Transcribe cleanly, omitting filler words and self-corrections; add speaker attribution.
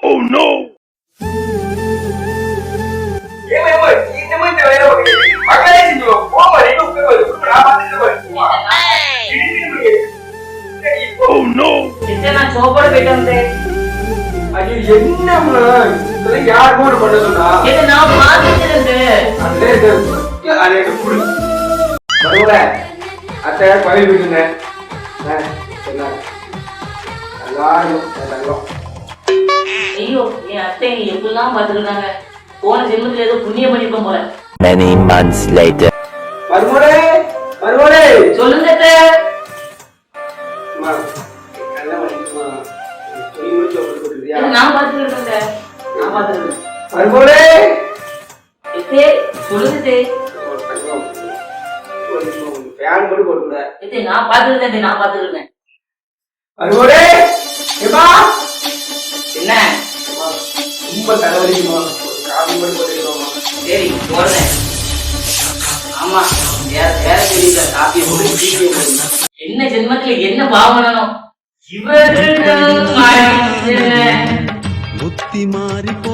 Speaker 1: Oh no! Oh no!
Speaker 2: நான் சோப்போட போயிட்டு வந்தேன்.
Speaker 3: யார் போன் பண்ண சொன்னா
Speaker 2: நான் பாத்துட்டேன்.
Speaker 3: அத்தை கோயில் போயிட்டு
Speaker 2: ஐயோ என் அத்தை எப்படிலாம் பாத்துருக்காங்க. போன ஜென்மத்துல ஏதோ புண்ணியம் பண்ணிருப்போம் போல.
Speaker 4: Many months later.
Speaker 3: மருமோனே மருமோனே
Speaker 2: சொல்லுங்க அத்தை. நான் பாத்துருக்கேன். நான் பாத்துருக்கேன்.
Speaker 3: மருமோனே
Speaker 2: எத்தே சொல்லுங்க அத்தை.
Speaker 3: ஃபேன் போட்டு போட்டுடா
Speaker 2: எத்தே நான் பாத்துருக்கேன். நான் பாத்துருக்கேன்.
Speaker 3: மருமோனே ஏப்பா
Speaker 2: என்ன
Speaker 3: ரொம்ப தலைவலிக்குமா காபி போட்டு போட்டுருக்கோமா
Speaker 2: சரி போறேன். ஆமா வேற தெரியல. காப்பி போட்டு என்ன ஜென்மத்துல என்ன பாவனோ இவர்கள்
Speaker 5: புத்தி மாறி போ